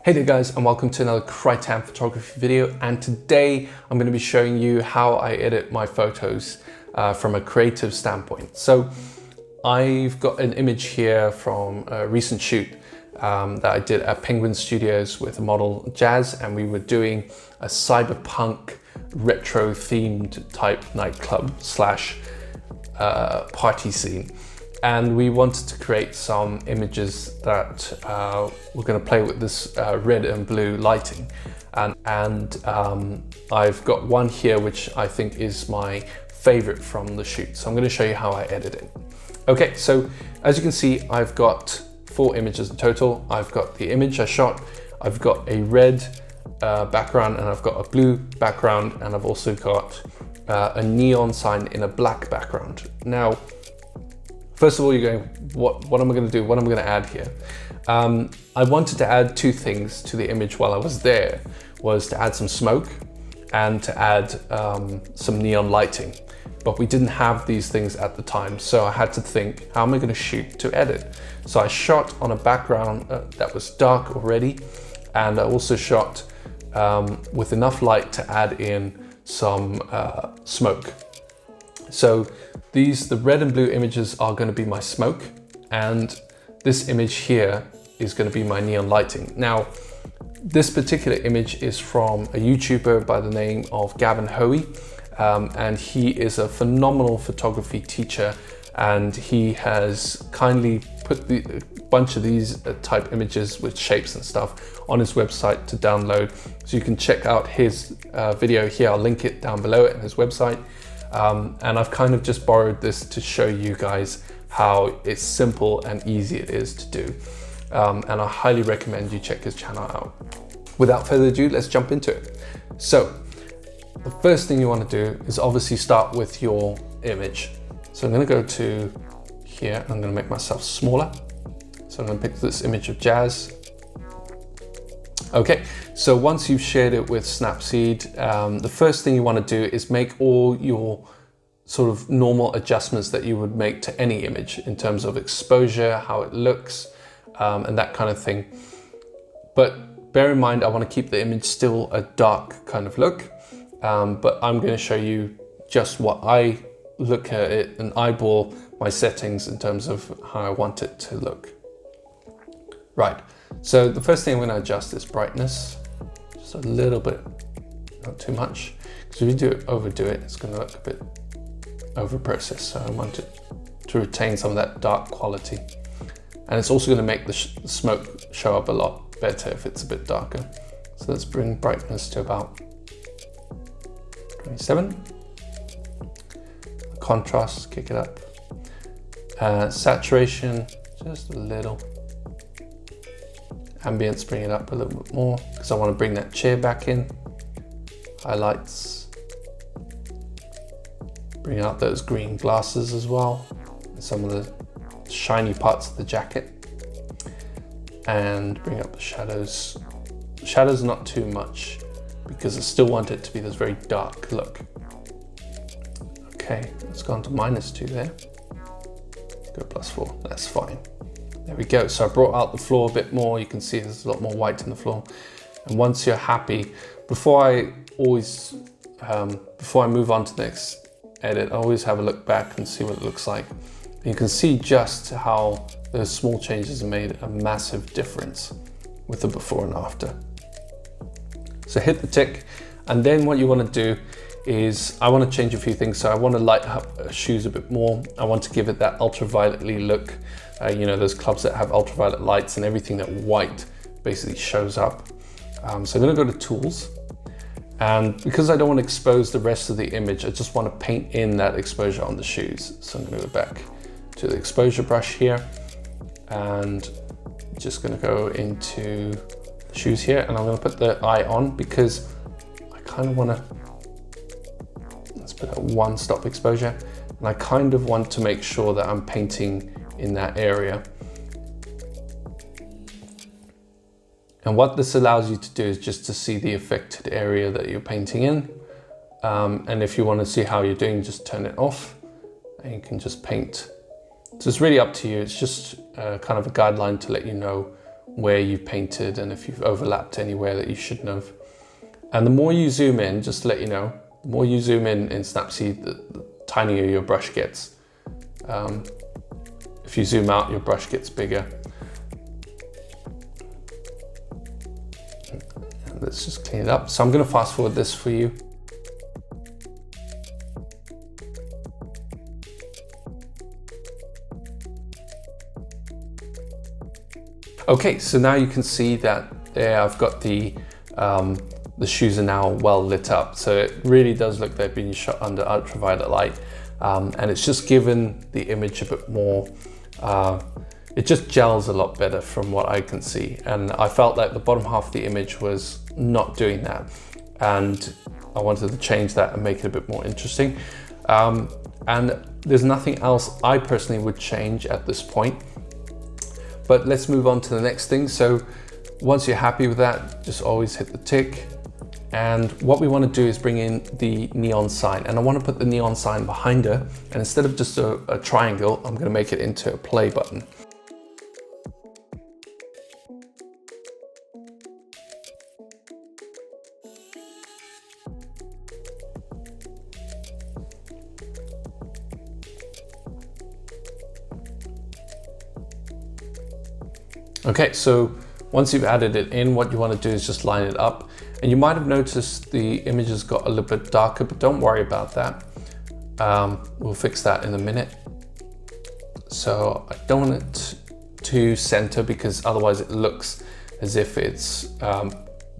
Hey there guys, and welcome to another Critan photography video, and today I'm going to be showing you how I edit my photos from a creative standpoint. So I've got an image here from a recent shoot that I did at Penguin Studios with the model Jazz, and we were doing a cyberpunk retro themed type nightclub slash party scene. And we wanted to create some images that we're going to play with this red and blue lighting. And I've got one here which I think is my favorite from the shoot. So I'm going to show you how I edit it. Okay, so as you can see, I've got 4 images in total. I've got the image I shot, I've got a red background, and I've got a blue background, and I've also got a neon sign in a black background. Now, first of all, you're going, what am I going to do? What am I going to add here? I wanted to add 2 things to the image while I was there, was to add some smoke and to add some neon lighting. But we didn't have these things at the time, so I had to think, how am I going to shoot to edit? So I shot on a background that was dark already, and I also shot with enough light to add in some smoke. So the red and blue images are going to be my smoke, and this image here is going to be my neon lighting. Now, this particular image is from a YouTuber by the name of Gavin Hoey, and he is a phenomenal photography teacher, and he has kindly put a bunch of these type images with shapes and stuff on his website to download. So you can check out his video here. I'll link it down below at his website. And I've kind of just borrowed this to show you guys how it's simple and easy it is to do. And I highly recommend you check his channel out. Without further ado, let's jump into it. So the first thing you want to do is obviously start with your image. So I'm going to go to here, and I'm going to make myself smaller. So I'm going to pick this image of Jazz. Okay, so once you've shared it with Snapseed, the first thing you want to do is make all your sort of normal adjustments that you would make to any image in terms of exposure, how it looks, and that kind of thing. But bear in mind, I want to keep the image still a dark kind of look, but I'm going to show you just what I look at it and eyeball my settings in terms of how I want it to look. Right. So the first thing I'm going to adjust is brightness, just a little bit, not too much, because if you overdo it, it's going to look a bit over-processed. So I want it to retain some of that dark quality. And it's also going to make the smoke show up a lot better if it's a bit darker. So let's bring brightness to about 27. Contrast, kick it up. Saturation, just a little. Ambience, bring it up a little bit more because I want to bring that chair back in. Highlights, bring out those green glasses as well, and some of the shiny parts of the jacket, and bring up the shadows. Shadows not too much because I still want it to be this very dark look. Okay, let's go on to -2 there. Let's go +4, that's fine. There we go. So I brought out the floor a bit more. You can see there's a lot more white in the floor. And once you're happy, before I move on to the next edit, I always have a look back and see what it looks like. And you can see just how those small changes have made a massive difference with the before and after. So hit the tick, and then what you want to do is I want to change a few things. So I want to light up shoes a bit more. I want to give it that ultravioletly look. You know, those clubs that have ultraviolet lights and everything that white basically shows up. So I'm going to go to Tools, and because I don't want to expose the rest of the image, I just want to paint in that exposure on the shoes. So I'm going to go back to the exposure brush here, and just going to go into the shoes here, and I'm going to put the eye on because I kind of want to, let's put a 1 stop exposure, and I kind of want to make sure that I'm painting in that area. And what this allows you to do is just to see the affected area that you're painting in. And if you want to see how you're doing, just turn it off and you can just paint. So it's really up to you. It's just kind of a guideline to let you know where you've painted and if you've overlapped anywhere that you shouldn't have. And the more you zoom in, just to let you know, the more you zoom in Snapseed, the tinier your brush gets. If you zoom out, your brush gets bigger. And let's just clean it up. So I'm going to fast forward this for you. Okay, so now you can see that there I've got the shoes are now well lit up. So it really does look they've been shot under ultraviolet light. And it's just given the image a bit more, it just gels a lot better from what I can see. And I felt like the bottom half of the image was not doing that. And I wanted to change that and make it a bit more interesting. And there's nothing else I personally would change at this point. But let's move on to the next thing. So once you're happy with that, just always hit the tick. And what we want to do is bring in the neon sign. And I want to put the neon sign behind her. And instead of just a triangle, I'm going to make it into a play button. Okay, so once you've added it in, what you want to do is just line it up. And you might have noticed the images got a little bit darker, but don't worry about that. We'll fix that in a minute. So I don't want it to center because otherwise it looks as if it's,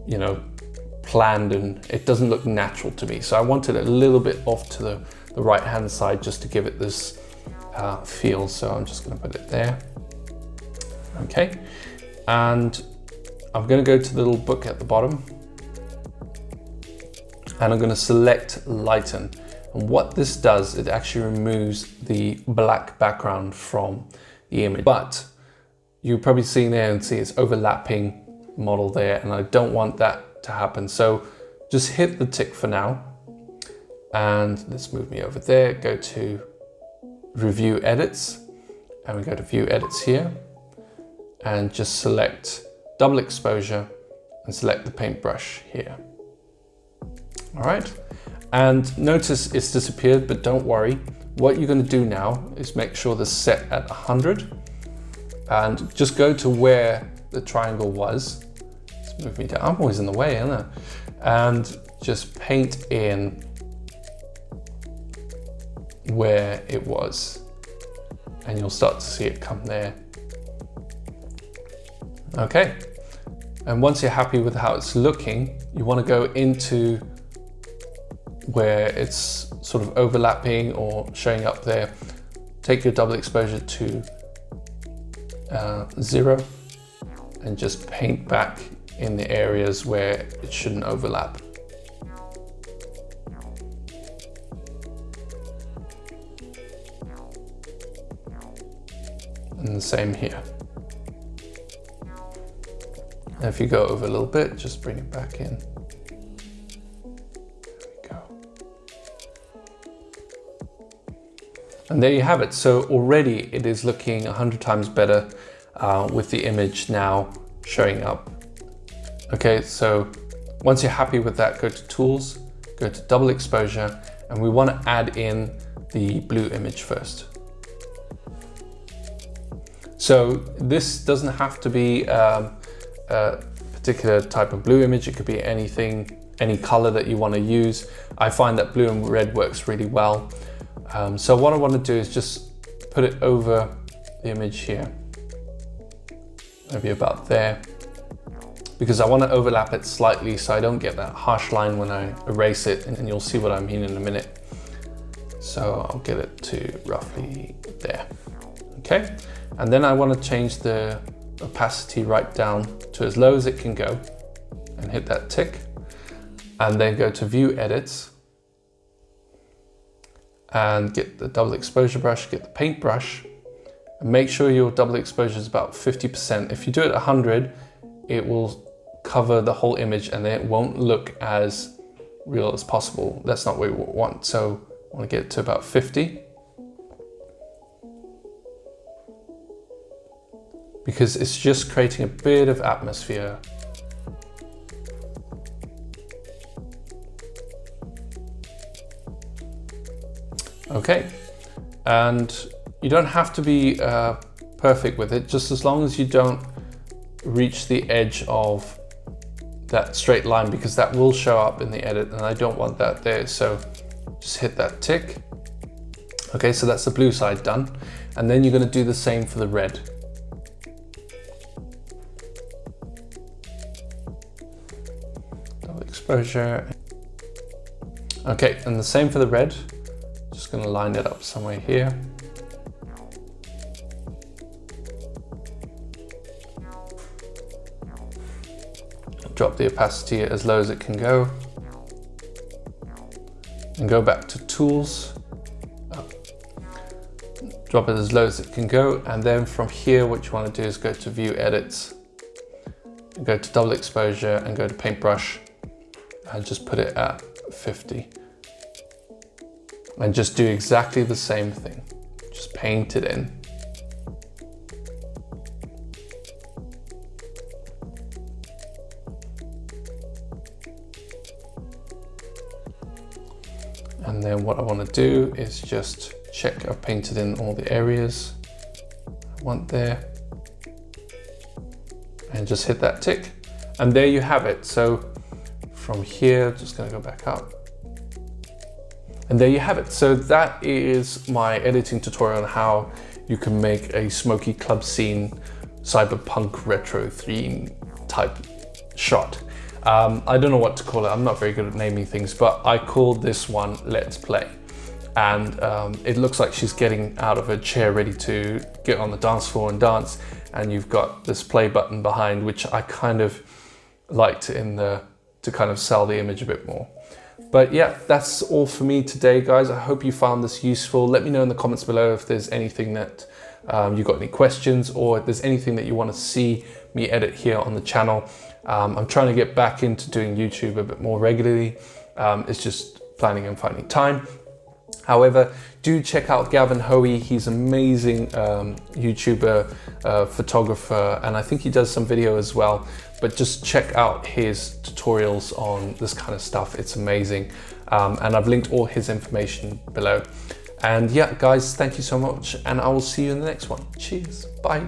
you know, planned and it doesn't look natural to me. So I want it a little bit off to the right-hand side just to give it this feel. So I'm just going to put it there. Okay, and I'm going to go to the little book at the bottom and I'm going to select lighten. And what this does, it actually removes the black background from the image. But you've probably seen there and see it's overlapping model there, and I don't want that to happen. So just hit the tick for now. And let's move me over there, go to review edits, and we go to view edits here. And just select double exposure and select the paintbrush here. All right, and notice it's disappeared, but don't worry. What you're going to do now is make sure this is set at 100 and just go to where the triangle was. Let's move me down. I'm always in the way, aren't I? And just paint in where it was, and you'll start to see it come there. Okay, and once you're happy with how it's looking, you want to go into where it's sort of overlapping or showing up there. Take your double exposure to 0 and just paint back in the areas where it shouldn't overlap. And the same here. And if you go over a little bit, just bring it back in. There we go. And there you have it. So already it is looking 100 times better with the image now showing up. Okay, so once you're happy with that, go to Tools, go to Double Exposure, and we want to add in the blue image first. So this doesn't have to be a particular type of blue image. It could be anything, any color that you want to use. I find that blue and red works really well. So what I want to do is just put it over the image here, maybe about there, because I want to overlap it slightly so I don't get that harsh line when I erase it, and you'll see what I mean in a minute. So I'll get it to roughly there. Okay, and then I want to change the opacity right down to as low as it can go and hit that tick, and then go to View Edits and get the double exposure brush, get the paintbrush, and make sure your double exposure is about 50%. If you do it 100, it will cover the whole image and then it won't look as real as possible. That's not what we want. So I want to get it to about 50. because it's just creating a bit of atmosphere. Okay, and you don't have to be perfect with it, just as long as you don't reach the edge of that straight line, because that will show up in the edit and I don't want that there. So just hit that tick. Okay, so that's the blue side done. And then you're going to do the same for the red. Double exposure. Okay, and the same for the red. Just going to line it up somewhere here. Drop the opacity as low as it can go. And go back to tools. Drop it as low as it can go. And then from here, what you want to do is go to view edits. And go to double exposure and go to paintbrush. And just put it at 50. And just do exactly the same thing. Just paint it in. And then what I want to do is just check I've painted in all the areas I want there. And just hit that tick. And there you have it. So from here, just going to go back up. And there you have it. So that is my editing tutorial on how you can make a smoky club scene, cyberpunk retro theme type shot. I don't know what to call it. I'm not very good at naming things, but I called this one Let's Play. And it looks like she's getting out of her chair ready to get on the dance floor and dance. And you've got this play button behind, which I kind of liked to kind of sell the image a bit more. But yeah, that's all for me today, guys. I hope you found this useful. Let me know in the comments below if there's anything that you got any questions, or if there's anything that you want to see me edit here on the channel. I'm trying to get back into doing YouTube a bit more regularly. It's just planning and finding time. However, do check out Gavin Hoey. He's an amazing YouTuber, photographer, and I think he does some video as well. But just check out his tutorials on this kind of stuff. It's amazing. And I've linked all his information below. And yeah, guys, thank you so much. And I will see you in the next one. Cheers. Bye.